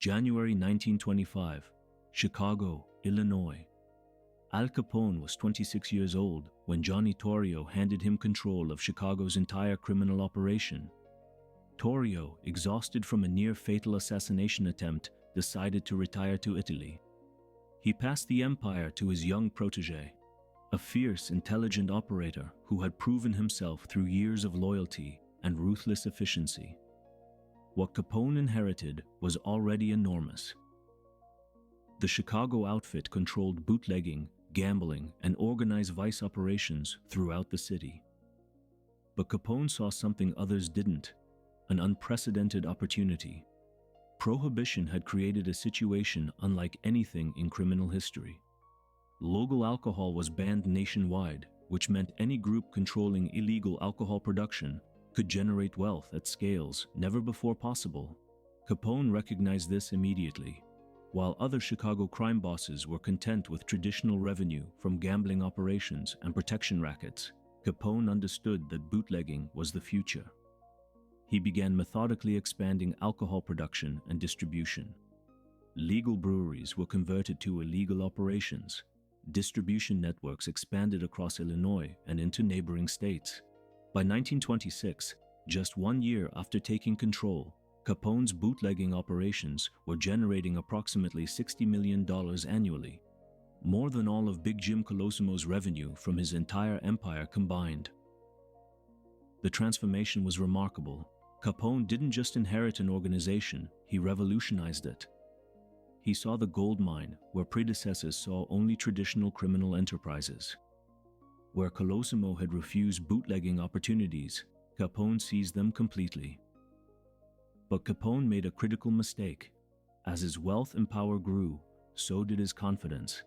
January 1925, Chicago, Illinois. Al Capone was 26 years old when Johnny Torrio handed him control of Chicago's entire criminal operation. Torrio, exhausted from a near-fatal assassination attempt, decided to retire to Italy. He passed the empire to his young protege, a fierce, intelligent operator who had proven himself through years of loyalty and ruthless efficiency. What Capone inherited was already enormous. The Chicago outfit controlled bootlegging, gambling, and organized vice operations throughout the city. But Capone saw something others didn't, an unprecedented opportunity. Prohibition had created a situation unlike anything in criminal history. Local alcohol was banned nationwide, which meant any group controlling illegal alcohol production could generate wealth at scales never before possible. Capone recognized this immediately. While other Chicago crime bosses were content with traditional revenue from gambling operations and protection rackets, Capone understood that bootlegging was the future. He began methodically expanding alcohol production and distribution. Legal breweries were converted to illegal operations. Distribution networks expanded across Illinois and into neighboring states. By 1926, just 1 year after taking control, Capone's bootlegging operations were generating approximately $60 million annually, more than all of Big Jim Colosimo's revenue from his entire empire combined. The transformation was remarkable. Capone didn't just inherit an organization, he revolutionized it. He saw the gold mine where predecessors saw only traditional criminal enterprises. Where Colosimo had refused bootlegging opportunities, Capone seized them completely. But Capone made a critical mistake. As his wealth and power grew, so did his confidence.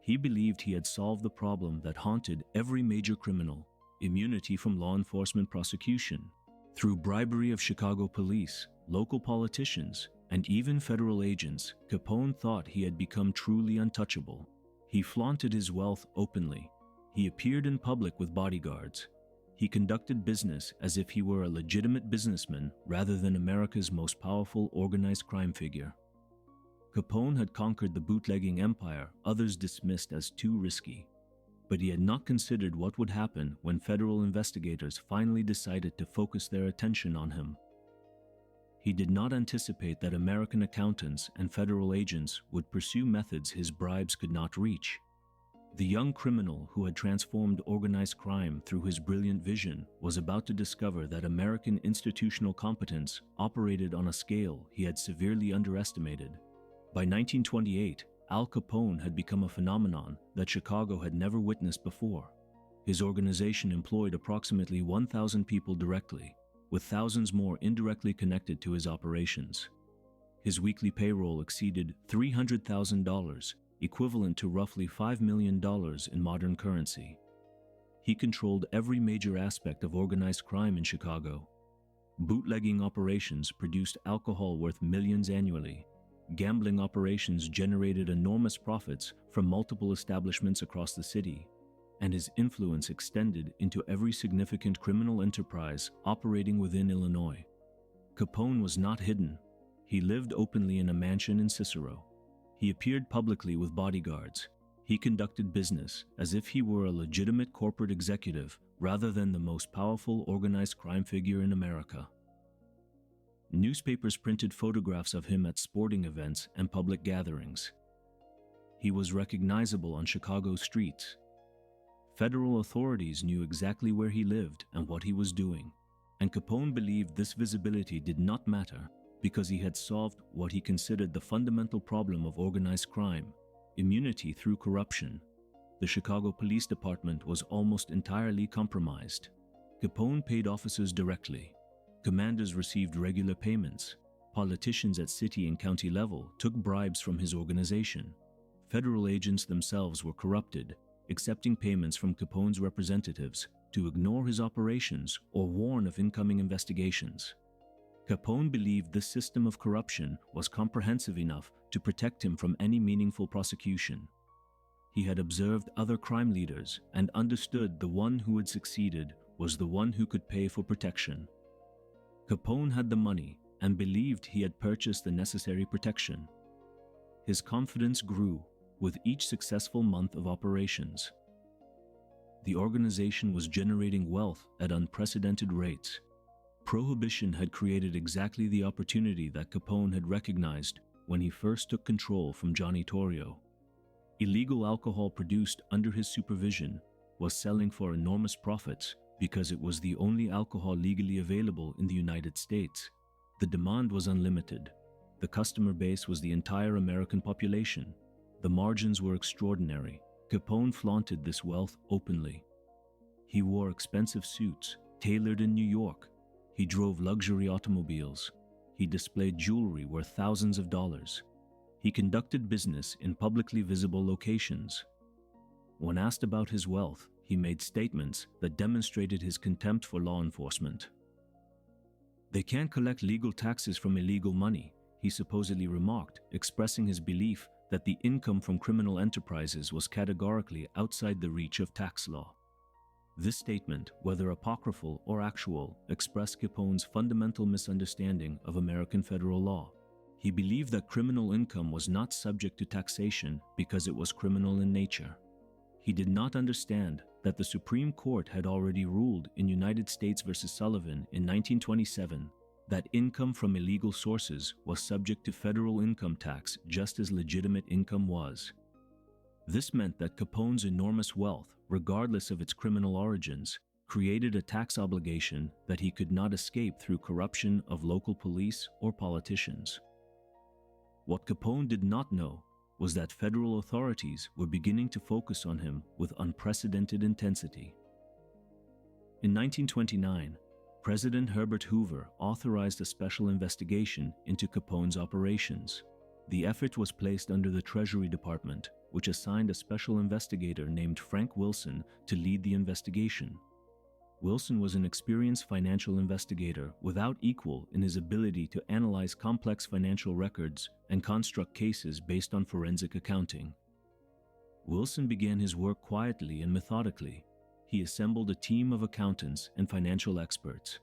He believed he had solved the problem that haunted every major criminal: immunity from law enforcement prosecution. Through bribery of Chicago police, local politicians, and even federal agents, Capone thought he had become truly untouchable. He flaunted his wealth openly. He appeared in public with bodyguards. He conducted business as if he were a legitimate businessman rather than America's most powerful organized crime figure. Capone had conquered the bootlegging empire others dismissed as too risky. But he had not considered what would happen when federal investigators finally decided to focus their attention on him. He did not anticipate that American accountants and federal agents would pursue methods his bribes could not reach. The young criminal who had transformed organized crime through his brilliant vision was about to discover that American institutional competence operated on a scale he had severely underestimated. By 1928, Al Capone had become a phenomenon that Chicago had never witnessed before. His organization employed approximately 1,000 people directly, with thousands more indirectly connected to his operations. His weekly payroll exceeded $300,000, equivalent to roughly $5 million in modern currency. He controlled every major aspect of organized crime in Chicago. Bootlegging operations produced alcohol worth millions annually. Gambling operations generated enormous profits from multiple establishments across the city, and his influence extended into every significant criminal enterprise operating within Illinois. Capone was not hidden. He lived openly in a mansion in Cicero. He appeared publicly with bodyguards. He conducted business as if he were a legitimate corporate executive rather than the most powerful organized crime figure in America. Newspapers printed photographs of him at sporting events and public gatherings. He was recognizable on Chicago's streets. Federal authorities knew exactly where he lived and what he was doing, and Capone believed this visibility did not matter because he had solved what he considered the fundamental problem of organized crime: immunity through corruption. The Chicago Police Department was almost entirely compromised. Capone paid officers directly. Commanders received regular payments. Politicians at city and county level took bribes from his organization. Federal agents themselves were corrupted, accepting payments from Capone's representatives to ignore his operations or warn of incoming investigations. Capone believed this system of corruption was comprehensive enough to protect him from any meaningful prosecution. He had observed other crime leaders and understood the one who had succeeded was the one who could pay for protection. Capone had the money, and believed he had purchased the necessary protection. His confidence grew with each successful month of operations. The organization was generating wealth at unprecedented rates. Prohibition had created exactly the opportunity that Capone had recognized when he first took control from Johnny Torrio. Illegal alcohol produced under his supervision was selling for enormous profits because it was the only alcohol legally available in the United States. The demand was unlimited. The customer base was the entire American population. The margins were extraordinary. Capone flaunted this wealth openly. He wore expensive suits, tailored in New York. He drove luxury automobiles. He displayed jewelry worth thousands of dollars. He conducted business in publicly visible locations. When asked about his wealth, he made statements that demonstrated his contempt for law enforcement. "They can't collect legal taxes from illegal money," he supposedly remarked, expressing his belief that the income from criminal enterprises was categorically outside the reach of tax law. This statement, whether apocryphal or actual, expressed Capone's fundamental misunderstanding of American federal law. He believed that criminal income was not subject to taxation because it was criminal in nature. He did not understand that the Supreme Court had already ruled in United States v. Sullivan in 1927 that income from illegal sources was subject to federal income tax just as legitimate income was. This meant that Capone's enormous wealth, regardless of its criminal origins, created a tax obligation that he could not escape through corruption of local police or politicians. What Capone did not know was that federal authorities were beginning to focus on him with unprecedented intensity. In 1929, President Herbert Hoover authorized a special investigation into Capone's operations. The effort was placed under the Treasury Department, which assigned a special investigator named Frank Wilson to lead the investigation. Wilson was an experienced financial investigator without equal in his ability to analyze complex financial records and construct cases based on forensic accounting. Wilson began his work quietly and methodically. He assembled a team of accountants and financial experts.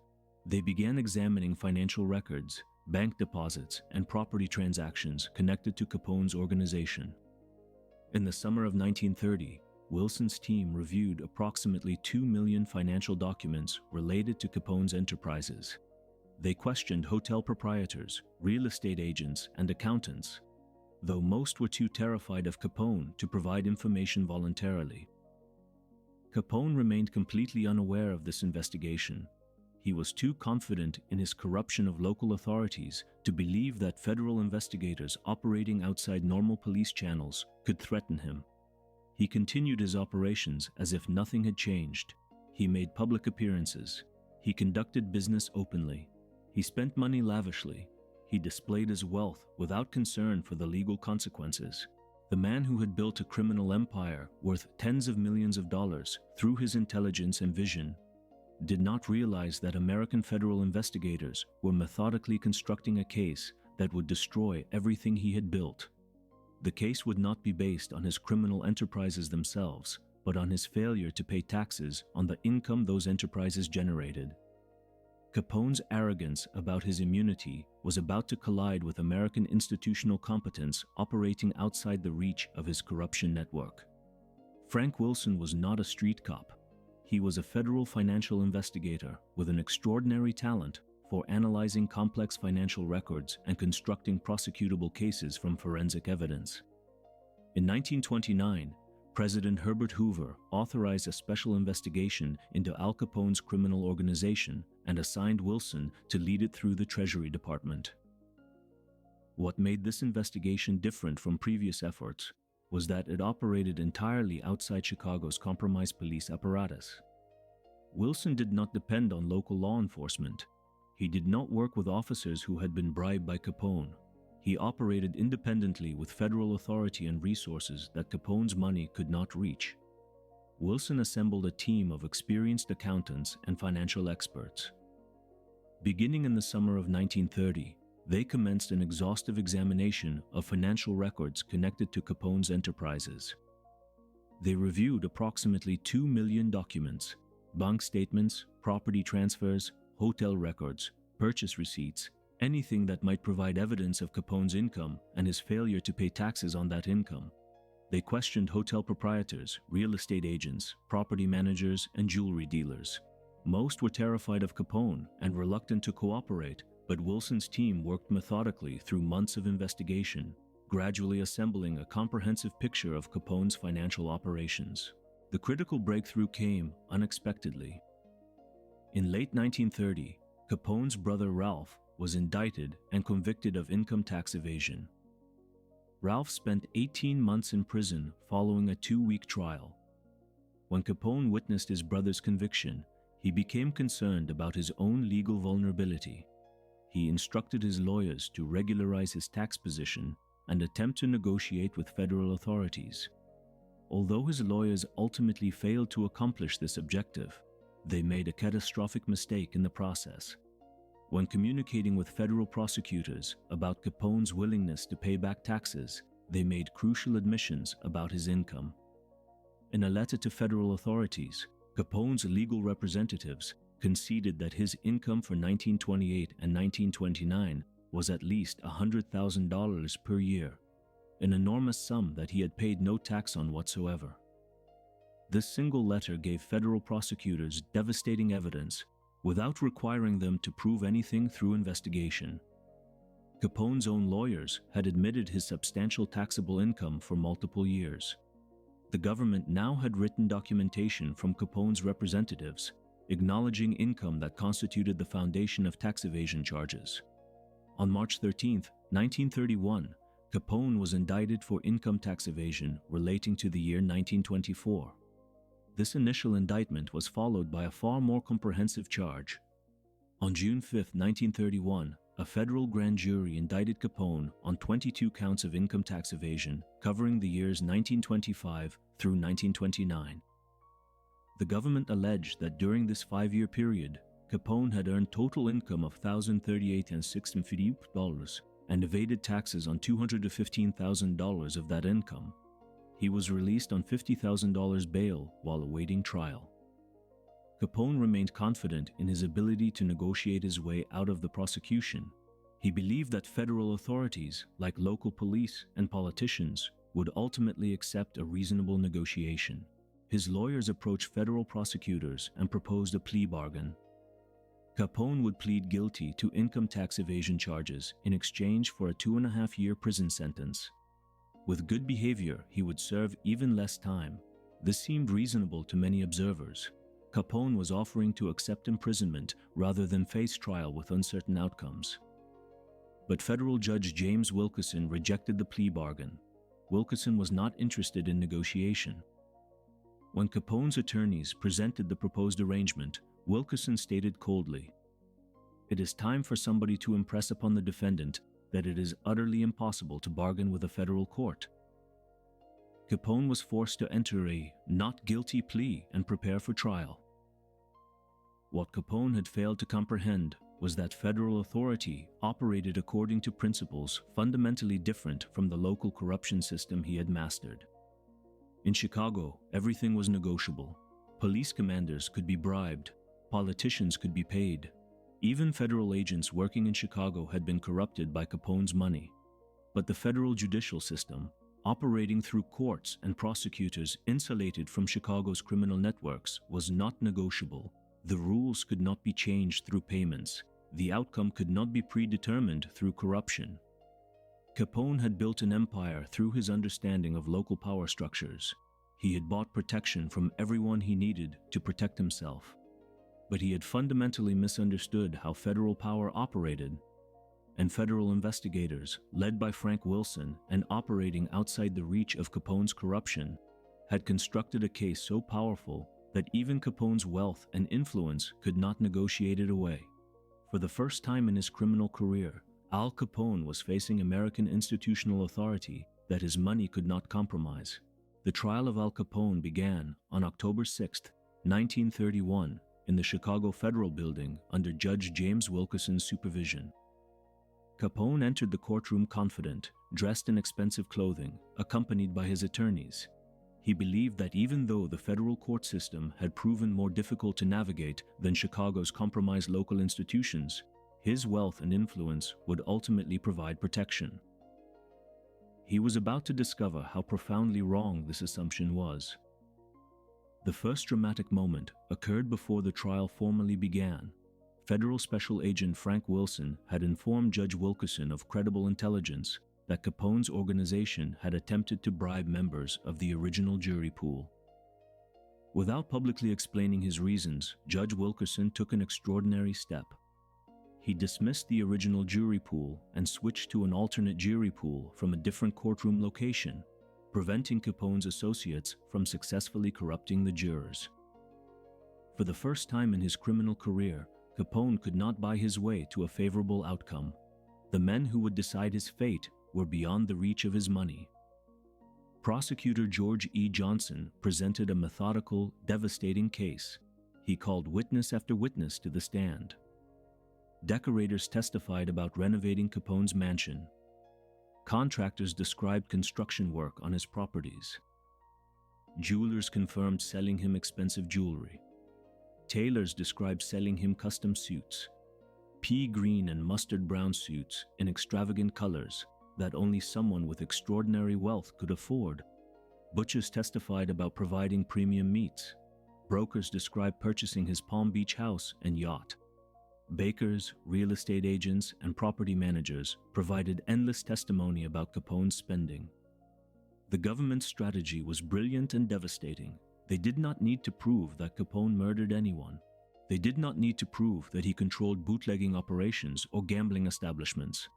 They began examining financial records, bank deposits, and property transactions connected to Capone's organization. In the summer of 1930, Wilson's team reviewed approximately 2 million financial documents related to Capone's enterprises. They questioned hotel proprietors, real estate agents, and accountants, though most were too terrified of Capone to provide information voluntarily. Capone remained completely unaware of this investigation. He was too confident in his corruption of local authorities to believe that federal investigators operating outside normal police channels could threaten him. He continued his operations as if nothing had changed. He made public appearances. He conducted business openly. He spent money lavishly. He displayed his wealth without concern for the legal consequences. The man who had built a criminal empire worth tens of millions of dollars through his intelligence and vision did not realize that American federal investigators were methodically constructing a case that would destroy everything he had built. The case would not be based on his criminal enterprises themselves, but on his failure to pay taxes on the income those enterprises generated. Capone's arrogance about his immunity was about to collide with American institutional competence operating outside the reach of his corruption network. Frank Wilson was not a street cop. He was a federal financial investigator with an extraordinary talent for analyzing complex financial records and constructing prosecutable cases from forensic evidence. In 1929, President Herbert Hoover authorized a special investigation into Al Capone's criminal organization and assigned Wilson to lead it through the Treasury Department. What made this investigation different from previous efforts was that it operated entirely outside Chicago's compromised police apparatus. Wilson did not depend on local law enforcement. He did not work with officers who had been bribed by Capone. He operated independently with federal authority and resources that Capone's money could not reach. Wilson assembled a team of experienced accountants and financial experts. Beginning in the summer of 1930, they commenced an exhaustive examination of financial records connected to Capone's enterprises. They reviewed approximately 2 million documents, bank statements, property transfers, hotel records, purchase receipts, anything that might provide evidence of Capone's income and his failure to pay taxes on that income. They questioned hotel proprietors, real estate agents, property managers, and jewelry dealers. Most were terrified of Capone and reluctant to cooperate, but Wilson's team worked methodically through months of investigation, gradually assembling a comprehensive picture of Capone's financial operations. The critical breakthrough came unexpectedly. In late 1930, Capone's brother Ralph was indicted and convicted of income tax evasion. Ralph spent 18 months in prison following a 2-week trial. When Capone witnessed his brother's conviction, he became concerned about his own legal vulnerability. He instructed his lawyers to regularize his tax position and attempt to negotiate with federal authorities. Although his lawyers ultimately failed to accomplish this objective, they made a catastrophic mistake in the process. When communicating with federal prosecutors about Capone's willingness to pay back taxes, they made crucial admissions about his income. In a letter to federal authorities, Capone's legal representatives conceded that his income for 1928 and 1929 was at least $100,000 per year, an enormous sum that he had paid no tax on whatsoever. This single letter gave federal prosecutors devastating evidence without requiring them to prove anything through investigation. Capone's own lawyers had admitted his substantial taxable income for multiple years. The government now had written documentation from Capone's representatives acknowledging income that constituted the foundation of tax evasion charges. On March 13, 1931, Capone was indicted for income tax evasion relating to the year 1924. This initial indictment was followed by a far more comprehensive charge. On June 5, 1931, a federal grand jury indicted Capone on 22 counts of income tax evasion covering the years 1925 through 1929. The government alleged that during this 5-year period, Capone had earned total income of $1,038.60 and evaded taxes on $215,000 of that income. He was released on $50,000 bail while awaiting trial. Capone remained confident in his ability to negotiate his way out of the prosecution. He believed that federal authorities, like local police and politicians, would ultimately accept a reasonable negotiation. His lawyers approached federal prosecutors and proposed a plea bargain. Capone would plead guilty to income tax evasion charges in exchange for a 2.5-year prison sentence. With good behavior, he would serve even less time. This seemed reasonable to many observers. Capone was offering to accept imprisonment rather than face trial with uncertain outcomes. But federal judge James Wilkerson rejected the plea bargain. Wilkerson was not interested in negotiation. When Capone's attorneys presented the proposed arrangement, Wilkerson stated coldly, "It is time for somebody to impress upon the defendant that it is utterly impossible to bargain with a federal court." Capone was forced to enter a not guilty plea and prepare for trial. What Capone had failed to comprehend was that federal authority operated according to principles fundamentally different from the local corruption system he had mastered. In Chicago, everything was negotiable. Police commanders could be bribed, politicians could be paid. Even federal agents working in Chicago had been corrupted by Capone's money. But the federal judicial system, operating through courts and prosecutors insulated from Chicago's criminal networks, was not negotiable. The rules could not be changed through payments. The outcome could not be predetermined through corruption. Capone had built an empire through his understanding of local power structures. He had bought protection from everyone he needed to protect himself. But he had fundamentally misunderstood how federal power operated. And federal investigators, led by Frank Wilson and operating outside the reach of Capone's corruption, had constructed a case so powerful that even Capone's wealth and influence could not negotiate it away. For the first time in his criminal career, Al Capone was facing American institutional authority that his money could not compromise. The trial of Al Capone began on October 6, 1931, in the Chicago Federal Building under Judge James Wilkerson's supervision. Capone entered the courtroom confident, dressed in expensive clothing, accompanied by his attorneys. He believed that even though the federal court system had proven more difficult to navigate than Chicago's compromised local institutions, His wealth and influence would ultimately provide protection. He was about to discover how profoundly wrong this assumption was. The first dramatic moment occurred before the trial formally began. Federal Special Agent Frank Wilson had informed Judge Wilkerson of credible intelligence that Capone's organization had attempted to bribe members of the original jury pool. Without publicly explaining his reasons, Judge Wilkerson took an extraordinary step. He dismissed the original jury pool and switched to an alternate jury pool from a different courtroom location, preventing Capone's associates from successfully corrupting the jurors. For the first time in his criminal career, Capone could not buy his way to a favorable outcome. The men who would decide his fate were beyond the reach of his money. Prosecutor George E. Johnson presented a methodical, devastating case. He called witness after witness to the stand. Decorators testified about renovating Capone's mansion. Contractors described construction work on his properties. Jewelers confirmed selling him expensive jewelry. Tailors described selling him custom suits, pea green and mustard brown suits in extravagant colors that only someone with extraordinary wealth could afford. Butchers testified about providing premium meats. Brokers described purchasing his Palm Beach house and yacht. Bakers, real estate agents, and property managers provided endless testimony about Capone's spending. The government's strategy was brilliant and devastating. They did not need to prove that Capone murdered anyone. They did not need to prove that he controlled bootlegging operations or gambling establishments.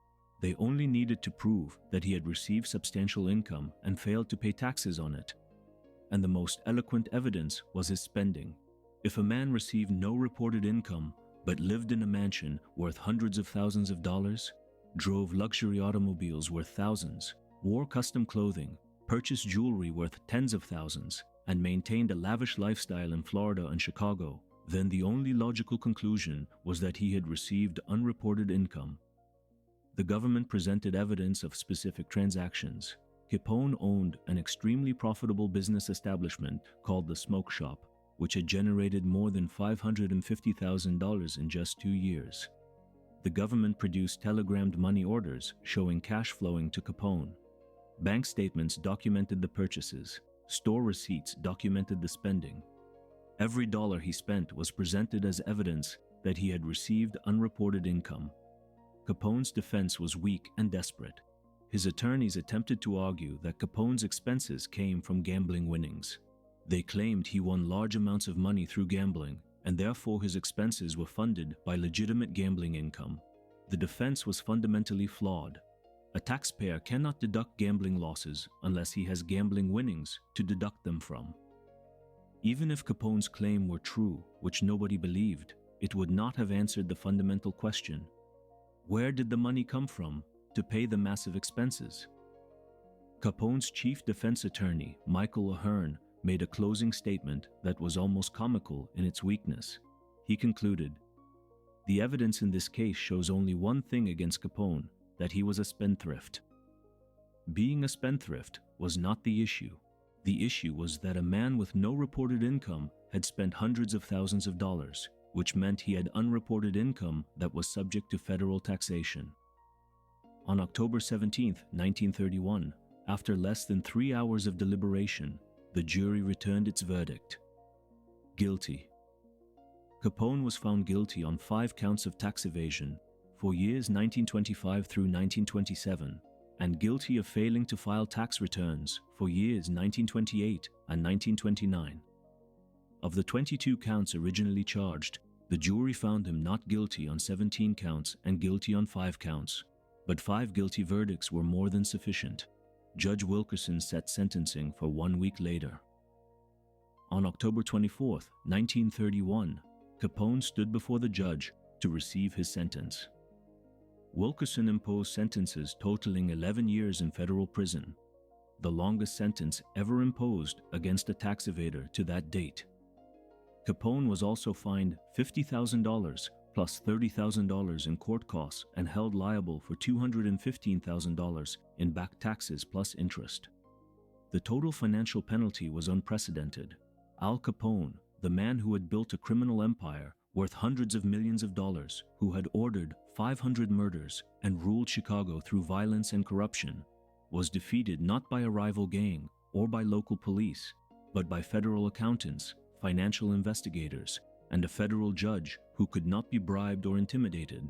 They only needed to prove that he had received substantial income and failed to pay taxes on it. And the most eloquent evidence was his spending. If a man received no reported income but lived in a mansion worth hundreds of thousands of dollars, drove luxury automobiles worth thousands, wore custom clothing, purchased jewelry worth tens of thousands, and maintained a lavish lifestyle in Florida and Chicago, then the only logical conclusion was that he had received unreported income. The government presented evidence of specific transactions. Capone owned an extremely profitable business establishment called the Smoke Shop, which had generated more than $550,000 in just 2 years. The government produced telegrammed money orders showing cash flowing to Capone. Bank statements documented the purchases. Store receipts documented the spending. Every dollar he spent was presented as evidence that he had received unreported income. Capone's defense was weak and desperate. His attorneys attempted to argue that Capone's expenses came from gambling winnings. They claimed he won large amounts of money through gambling, and therefore his expenses were funded by legitimate gambling income. The defense was fundamentally flawed. A taxpayer cannot deduct gambling losses unless he has gambling winnings to deduct them from. Even if Capone's claim were true, which nobody believed, it would not have answered the fundamental question: where did the money come from to pay the massive expenses? Capone's chief defense attorney, Michael Ahern, made a closing statement that was almost comical in its weakness. He concluded, "The evidence in this case shows only one thing against Capone, that he was a spendthrift." Being a spendthrift was not the issue. The issue was that a man with no reported income had spent hundreds of thousands of dollars, which meant he had unreported income that was subject to federal taxation. On October 17, 1931, after less than 3 hours of deliberation, the jury returned its verdict: guilty. Capone was found guilty on 5 counts of tax evasion for years 1925 through 1927, and guilty of failing to file tax returns for years 1928 and 1929. Of the 22 counts originally charged, the jury found him not guilty on 17 counts and guilty on 5 counts, but 5 guilty verdicts were more than sufficient. Judge Wilkerson set sentencing for 1 week later. On October 24, 1931, Capone stood before the judge to receive his sentence. Wilkerson imposed sentences totaling 11 years in federal prison, the longest sentence ever imposed against a tax evader to that date. Capone was also fined $50,000 plus $30,000 in court costs and held liable for $215,000 in back taxes plus interest. The total financial penalty was unprecedented. Al Capone, the man who had built a criminal empire worth hundreds of millions of dollars, who had ordered 500 murders, and ruled Chicago through violence and corruption, was defeated not by a rival gang or by local police, but by federal accountants, financial investigators, and a federal judge who could not be bribed or intimidated.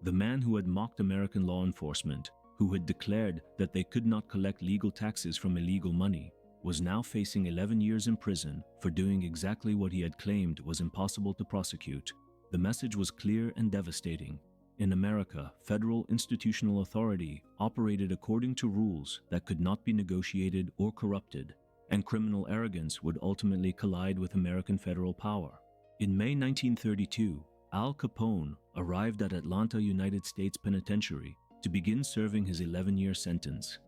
The man who had mocked American law enforcement, who had declared that they could not collect legal taxes from illegal money, was now facing 11 years in prison for doing exactly what he had claimed was impossible to prosecute. The message was clear and devastating. In America, federal institutional authority operated according to rules that could not be negotiated or corrupted, and criminal arrogance would ultimately collide with American federal power. In May 1932, Al Capone arrived at Atlanta, United States Penitentiary to begin serving his 11-year sentence.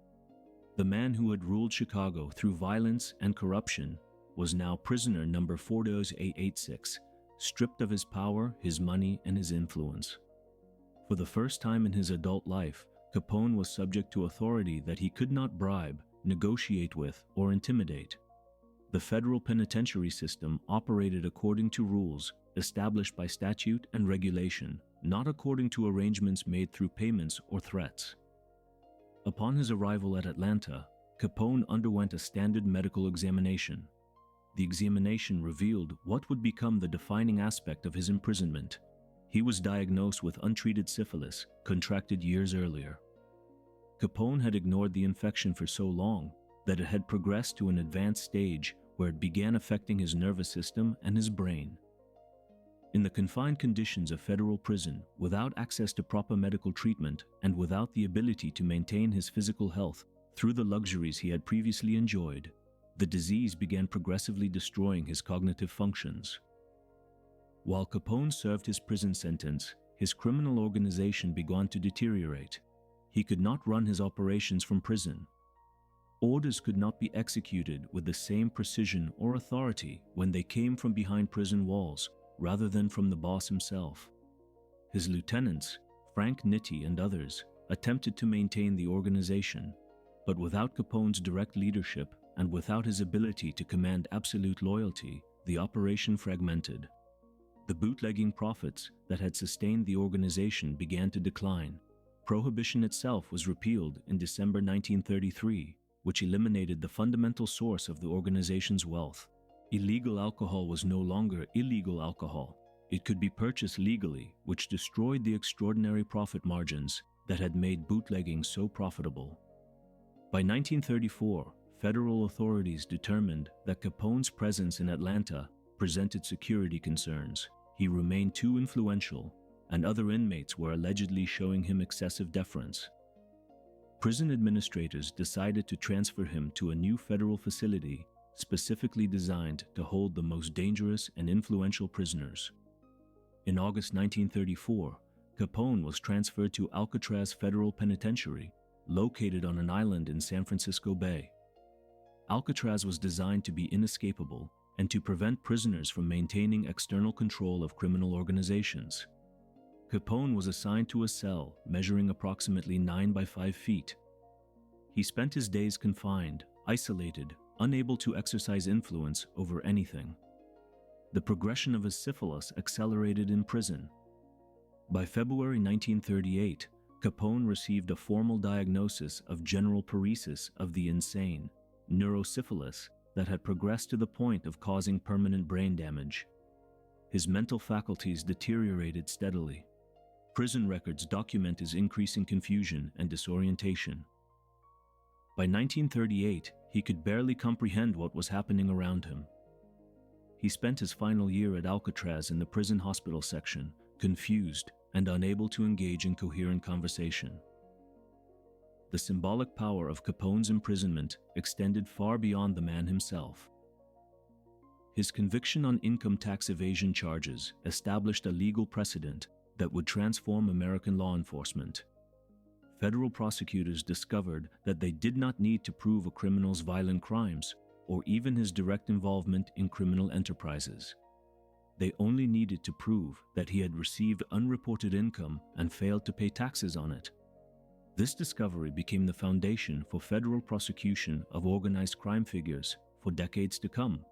The man who had ruled Chicago through violence and corruption was now prisoner number 42886, stripped of his power, his money, and his influence. For the first time in his adult life, Capone was subject to authority that he could not bribe, negotiate with, or intimidate. The federal penitentiary system operated according to rules established by statute and regulation, not according to arrangements made through payments or threats. Upon his arrival at Atlanta, Capone underwent a standard medical examination. The examination revealed what would become the defining aspect of his imprisonment. He was diagnosed with untreated syphilis, contracted years earlier. Capone had ignored the infection for so long that it had progressed to an advanced stage where it began affecting his nervous system and his brain. In the confined conditions of federal prison, without access to proper medical treatment and without the ability to maintain his physical health through the luxuries he had previously enjoyed, the disease began progressively destroying his cognitive functions. While Capone served his prison sentence, his criminal organization began to deteriorate. He could not run his operations from prison. Orders could not be executed with the same precision or authority when they came from behind prison walls, rather than from the boss himself. His lieutenants, Frank Nitti and others, attempted to maintain the organization, but without Capone's direct leadership and without his ability to command absolute loyalty, the operation fragmented. The bootlegging profits that had sustained the organization began to decline. Prohibition itself was repealed in December 1933, which eliminated the fundamental source of the organization's wealth. Illegal alcohol was no longer illegal alcohol. It could be purchased legally, which destroyed the extraordinary profit margins that had made bootlegging so profitable. By 1934, federal authorities determined that Capone's presence in Atlanta presented security concerns. He remained too influential, and other inmates were allegedly showing him excessive deference. Prison administrators decided to transfer him to a new federal facility specifically designed to hold the most dangerous and influential prisoners. In August 1934, Capone was transferred to Alcatraz Federal Penitentiary, located on an island in San Francisco Bay. Alcatraz was designed to be inescapable and to prevent prisoners from maintaining external control of criminal organizations. Capone was assigned to a cell measuring approximately 9 by 5 feet. He spent his days confined, isolated, unable to exercise influence over anything. The progression of his syphilis accelerated in prison. By February 1938, Capone received a formal diagnosis of general paresis of the insane, neurosyphilis that had progressed to the point of causing permanent brain damage. His mental faculties deteriorated steadily. Prison records document his increasing confusion and disorientation. By 1938, he could barely comprehend what was happening around him. He spent his final year at Alcatraz in the prison hospital section, confused and unable to engage in coherent conversation. The symbolic power of Capone's imprisonment extended far beyond the man himself. His conviction on income tax evasion charges established a legal precedent that would transform American law enforcement. Federal prosecutors discovered that they did not need to prove a criminal's violent crimes or even his direct involvement in criminal enterprises. They only needed to prove that he had received unreported income and failed to pay taxes on it. This discovery became the foundation for federal prosecution of organized crime figures for decades to come.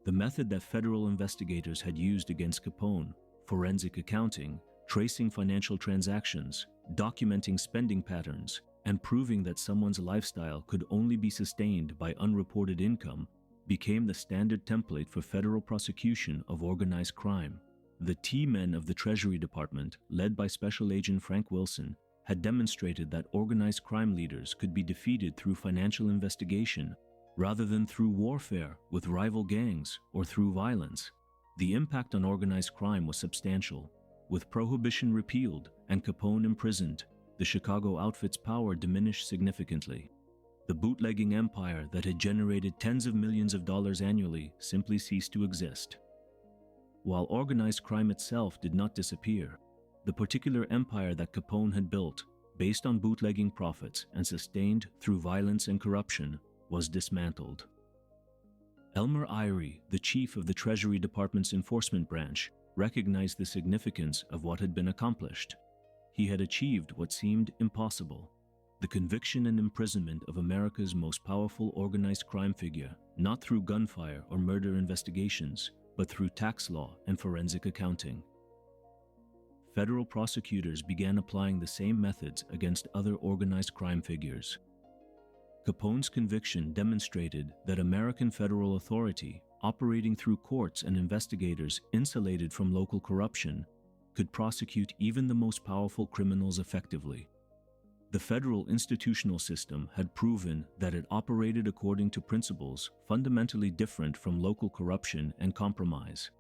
The method that federal investigators had used against Capone, forensic accounting, tracing financial transactions, documenting spending patterns, and proving that someone's lifestyle could only be sustained by unreported income became the standard template for federal prosecution of organized crime. The T-men of the Treasury Department, led by Special Agent Frank Wilson, had demonstrated that organized crime leaders could be defeated through financial investigation rather than through warfare with rival gangs or through violence. The impact on organized crime was substantial. With Prohibition repealed and Capone imprisoned, the Chicago outfit's power diminished significantly. The bootlegging empire that had generated tens of millions of dollars annually simply ceased to exist. While organized crime itself did not disappear, the particular empire that Capone had built, based on bootlegging profits and sustained through violence and corruption, was dismantled. Elmer Eyre, the chief of the Treasury Department's enforcement branch, recognized the significance of what had been accomplished. He had achieved what seemed impossible: the conviction and imprisonment of America's most powerful organized crime figure, not through gunfire or murder investigations, but through tax law and forensic accounting. Federal prosecutors began applying the same methods against other organized crime figures. Capone's conviction demonstrated that American federal authority, operating through courts and investigators insulated from local corruption, could prosecute even the most powerful criminals effectively. The federal institutional system had proven that it operated according to principles fundamentally different from local corruption and compromise.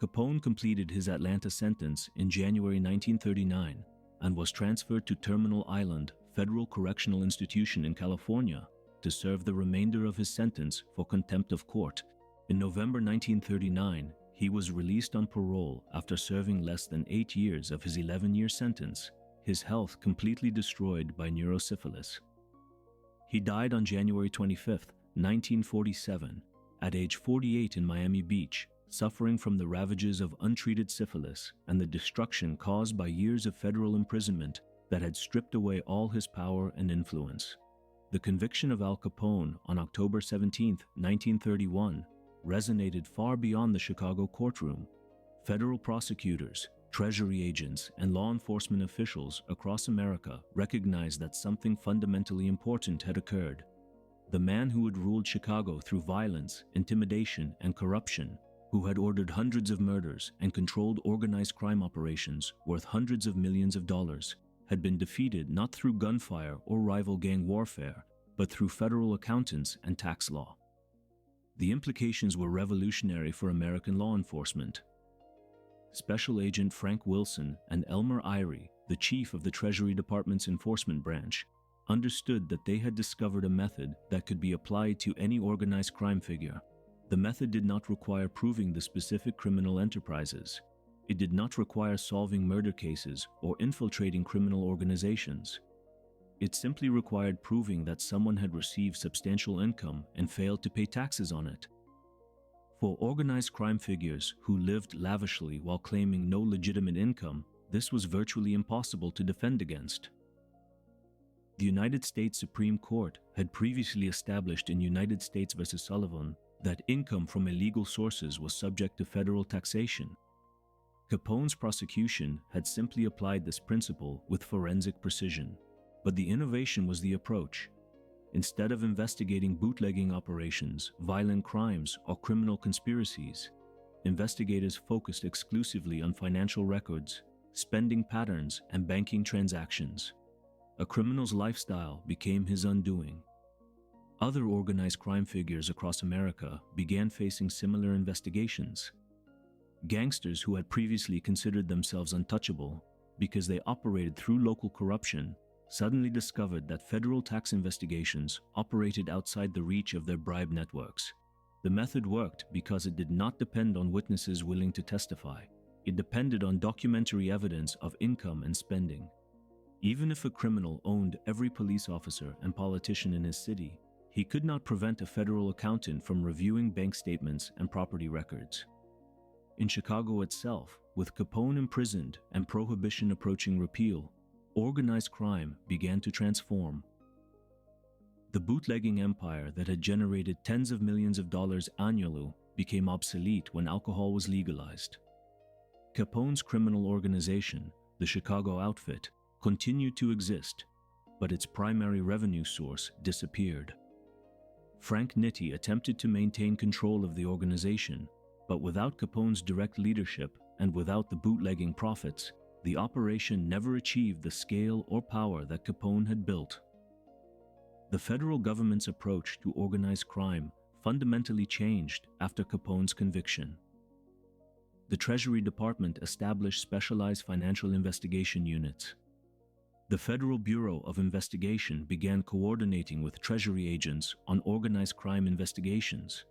Capone completed his Atlanta sentence in January 1939 and was transferred to Terminal Island Federal Correctional Institution in California to serve the remainder of his sentence for contempt of court. In November 1939, he was released on parole after serving less than 8 years of his 11-year sentence, his health completely destroyed by neurosyphilis. He died on January 25, 1947, at age 48 in Miami Beach, suffering from the ravages of untreated syphilis and the destruction caused by years of federal imprisonment that had stripped away all his power and influence. The conviction of Al Capone on October 17, 1931, resonated far beyond the Chicago courtroom. Federal prosecutors, Treasury agents, and law enforcement officials across America recognized that something fundamentally important had occurred. The man who had ruled Chicago through violence, intimidation, and corruption, who had ordered hundreds of murders and controlled organized crime operations worth hundreds of millions of dollars, had been defeated not through gunfire or rival gang warfare, but through federal accountants and tax law. The implications were revolutionary for American law enforcement. Special Agent Frank Wilson and Elmer Eyre, the chief of the Treasury Department's enforcement branch, understood that they had discovered a method that could be applied to any organized crime figure. The method did not require proving the specific criminal enterprises. It did not require solving murder cases or infiltrating criminal organizations. It simply required proving that someone had received substantial income and failed to pay taxes on it. For organized crime figures who lived lavishly while claiming no legitimate income, this was virtually impossible to defend against. The United States Supreme Court had previously established in United States v. Sullivan that income from illegal sources was subject to federal taxation. Capone's prosecution had simply applied this principle with forensic precision, but the innovation was the approach. Instead of investigating bootlegging operations, violent crimes, or criminal conspiracies, investigators focused exclusively on financial records, spending patterns, and banking transactions. A criminal's lifestyle became his undoing. Other organized crime figures across America began facing similar investigations. Gangsters who had previously considered themselves untouchable because they operated through local corruption suddenly discovered that federal tax investigations operated outside the reach of their bribe networks. The method worked because it did not depend on witnesses willing to testify. It depended on documentary evidence of income and spending. Even if a criminal owned every police officer and politician in his city, he could not prevent a federal accountant from reviewing bank statements and property records. In Chicago itself, with Capone imprisoned and Prohibition approaching repeal, organized crime began to transform. The bootlegging empire that had generated tens of millions of dollars annually became obsolete when alcohol was legalized. Capone's criminal organization, the Chicago Outfit, continued to exist, but its primary revenue source disappeared. Frank Nitti attempted to maintain control of the organization, but without Capone's direct leadership and without the bootlegging profits, the operation never achieved the scale or power that Capone had built. The federal government's approach to organized crime fundamentally changed after Capone's conviction. The Treasury Department established specialized financial investigation units. The Federal Bureau of Investigation began coordinating with Treasury agents on organized crime investigations.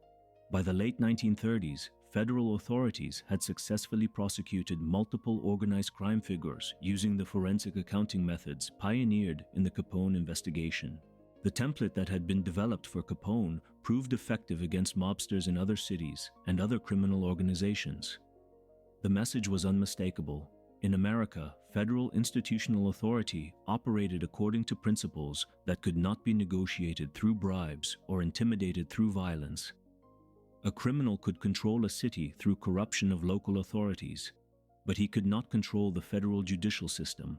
By the late 1930s, federal authorities had successfully prosecuted multiple organized crime figures using the forensic accounting methods pioneered in the Capone investigation. The template that had been developed for Capone proved effective against mobsters in other cities and other criminal organizations. The message was unmistakable. In America, federal institutional authority operated according to principles that could not be negotiated through bribes or intimidated through violence. A criminal could control a city through corruption of local authorities, but he could not control the federal judicial system.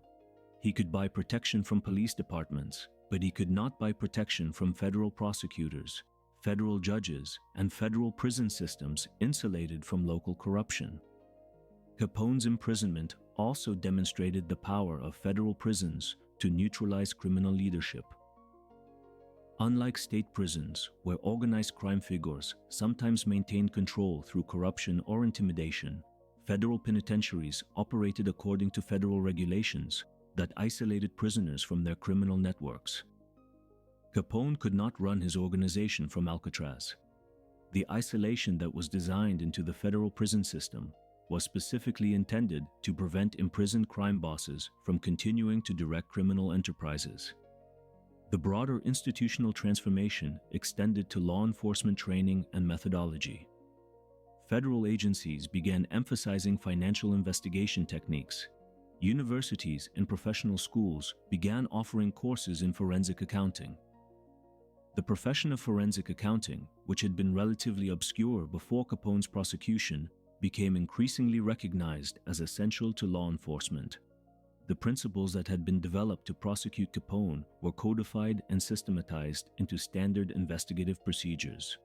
He could buy protection from police departments, but he could not buy protection from federal prosecutors, federal judges, and federal prison systems insulated from local corruption. Capone's imprisonment also demonstrated the power of federal prisons to neutralize criminal leadership. Unlike state prisons, where organized crime figures sometimes maintained control through corruption or intimidation, federal penitentiaries operated according to federal regulations that isolated prisoners from their criminal networks. Capone could not run his organization from Alcatraz. The isolation that was designed into the federal prison system was specifically intended to prevent imprisoned crime bosses from continuing to direct criminal enterprises. The broader institutional transformation extended to law enforcement training and methodology. Federal agencies began emphasizing financial investigation techniques. Universities and professional schools began offering courses in forensic accounting. The profession of forensic accounting, which had been relatively obscure before Capone's prosecution, became increasingly recognized as essential to law enforcement. The principles that had been developed to prosecute Capone were codified and systematized into standard investigative procedures.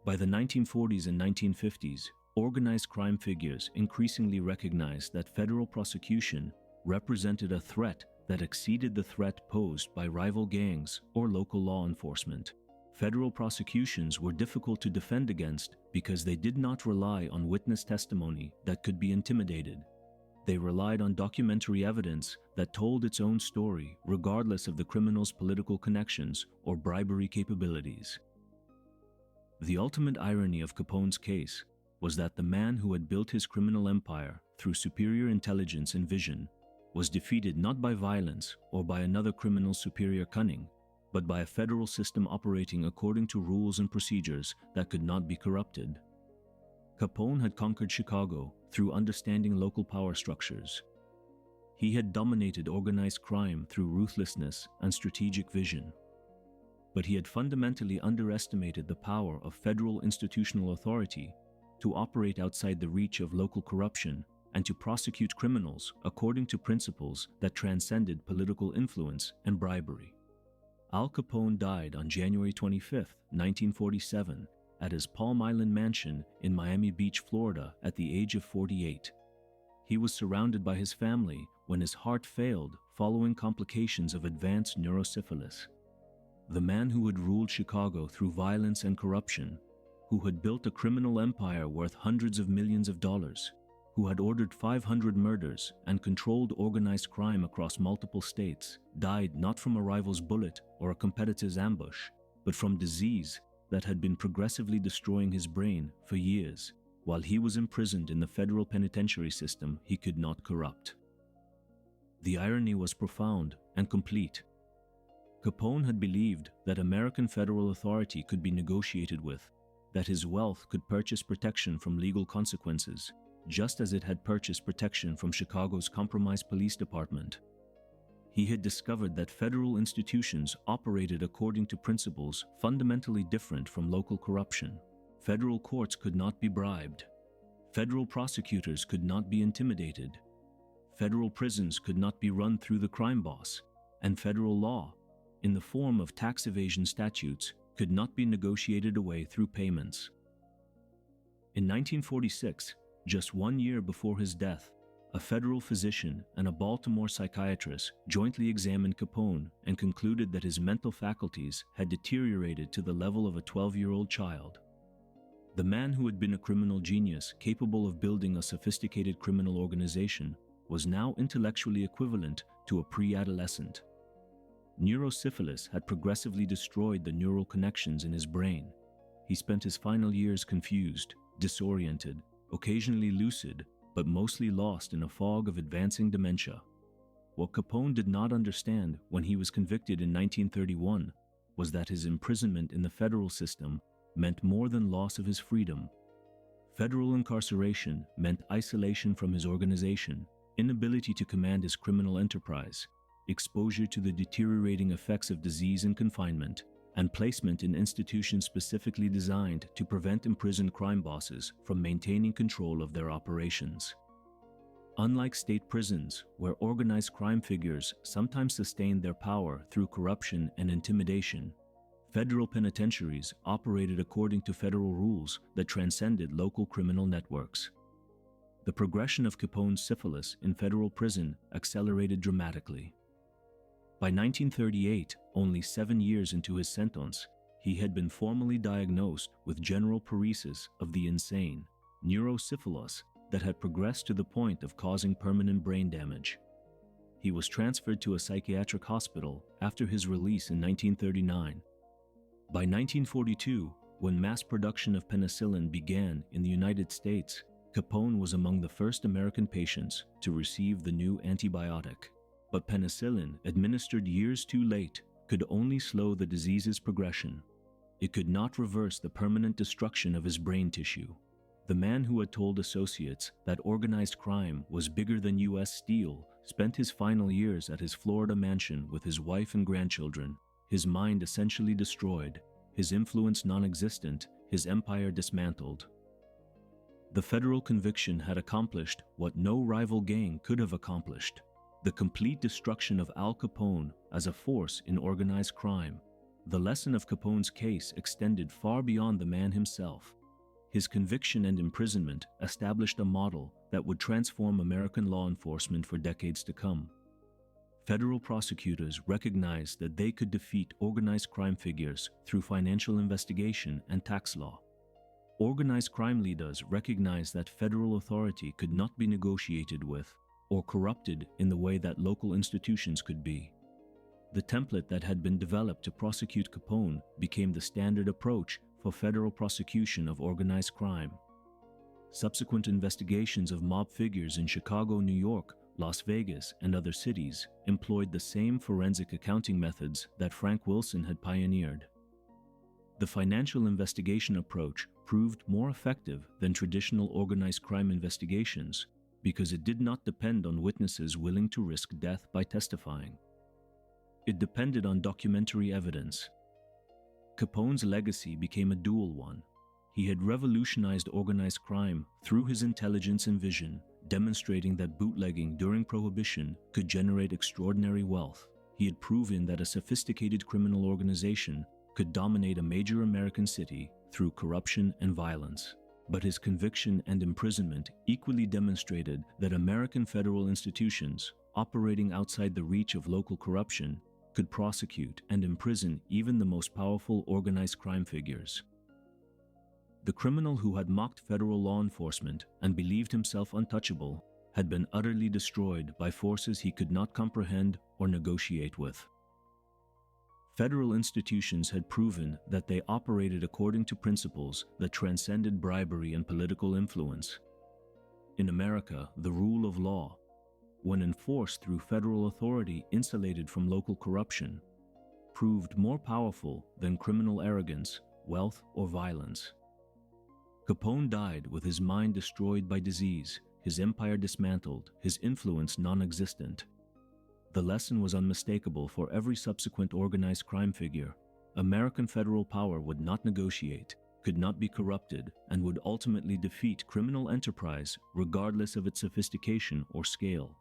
By the 1940s and 1950s, organized crime figures increasingly recognized that federal prosecution represented a threat that exceeded the threat posed by rival gangs or local law enforcement. Federal prosecutions were difficult to defend against because they did not rely on witness testimony that could be intimidated. They relied on documentary evidence that told its own story regardless of the criminal's political connections or bribery capabilities. The ultimate irony of Capone's case was that the man who had built his criminal empire through superior intelligence and vision was defeated not by violence or by another criminal's superior cunning, but by a federal system operating according to rules and procedures that could not be corrupted. Capone had conquered Chicago through understanding local power structures. He had dominated organized crime through ruthlessness and strategic vision. But he had fundamentally underestimated the power of federal institutional authority to operate outside the reach of local corruption and to prosecute criminals according to principles that transcended political influence and bribery. Al Capone died on January 25, 1947, at his Palm Island mansion in Miami Beach, Florida, at the age of 48. He was surrounded by his family when his heart failed following complications of advanced neurosyphilis. The man who had ruled Chicago through violence and corruption, who had built a criminal empire worth hundreds of millions of dollars, who had ordered 500 murders and controlled organized crime across multiple states, died not from a rival's bullet or a competitor's ambush, but from disease that had been progressively destroying his brain for years, while he was imprisoned in the federal penitentiary system he could not corrupt. The irony was profound and complete. Capone had believed that American federal authority could be negotiated with, that his wealth could purchase protection from legal consequences, just as it had purchased protection from Chicago's compromised police department. He had discovered that federal institutions operated according to principles fundamentally different from local corruption. Federal courts could not be bribed. Federal prosecutors could not be intimidated. Federal prisons could not be run through the crime boss, and federal law, in the form of tax evasion statutes, could not be negotiated away through payments. In 1946, just 1 year before his death, a federal physician and a Baltimore psychiatrist jointly examined Capone and concluded that his mental faculties had deteriorated to the level of a 12-year-old child. The man who had been a criminal genius capable of building a sophisticated criminal organization was now intellectually equivalent to a pre-adolescent. Neurosyphilis had progressively destroyed the neural connections in his brain. He spent his final years confused, disoriented, occasionally lucid, but mostly lost in a fog of advancing dementia. What Capone did not understand when he was convicted in 1931 was that his imprisonment in the federal system meant more than loss of his freedom. Federal incarceration meant isolation from his organization, inability to command his criminal enterprise, exposure to the deteriorating effects of disease and confinement, and placement in institutions specifically designed to prevent imprisoned crime bosses from maintaining control of their operations. Unlike state prisons, where organized crime figures sometimes sustained their power through corruption and intimidation, federal penitentiaries operated according to federal rules that transcended local criminal networks. The progression of Capone's syphilis in federal prison accelerated dramatically. By 1938, only 7 years into his sentence, he had been formally diagnosed with general paresis of the insane, neurosyphilis that had progressed to the point of causing permanent brain damage. He was transferred to a psychiatric hospital after his release in 1939. By 1942, when mass production of penicillin began in the United States, Capone was among the first American patients to receive the new antibiotic. But penicillin, administered years too late, could only slow the disease's progression. It could not reverse the permanent destruction of his brain tissue. The man who had told associates that organized crime was bigger than U.S. Steel spent his final years at his Florida mansion with his wife and grandchildren, his mind essentially destroyed, his influence non-existent, his empire dismantled. The federal conviction had accomplished what no rival gang could have accomplished: the complete destruction of Al Capone as a force in organized crime. The lesson of Capone's case extended far beyond the man himself. His conviction and imprisonment established a model that would transform American law enforcement for decades to come. Federal prosecutors recognized that they could defeat organized crime figures through financial investigation and tax law. Organized crime leaders recognized that federal authority could not be negotiated with or corrupted in the way that local institutions could be. The template that had been developed to prosecute Capone became the standard approach for federal prosecution of organized crime. Subsequent investigations of mob figures in Chicago, New York, Las Vegas, and other cities employed the same forensic accounting methods that Frank Wilson had pioneered. The financial investigation approach proved more effective than traditional organized crime investigations because it did not depend on witnesses willing to risk death by testifying. It depended on documentary evidence. Capone's legacy became a dual one. He had revolutionized organized crime through his intelligence and vision, demonstrating that bootlegging during Prohibition could generate extraordinary wealth. He had proven that a sophisticated criminal organization could dominate a major American city through corruption and violence. But his conviction and imprisonment equally demonstrated that American federal institutions, operating outside the reach of local corruption, could prosecute and imprison even the most powerful organized crime figures. The criminal who had mocked federal law enforcement and believed himself untouchable had been utterly destroyed by forces he could not comprehend or negotiate with. Federal institutions had proven that they operated according to principles that transcended bribery and political influence. In America, the rule of law, when enforced through federal authority insulated from local corruption, proved more powerful than criminal arrogance, wealth, or violence. Capone died with his mind destroyed by disease, his empire dismantled, his influence non-existent. The lesson was unmistakable for every subsequent organized crime figure. American federal power would not negotiate. could not be corrupted and would ultimately defeat criminal enterprise regardless of its sophistication or scale.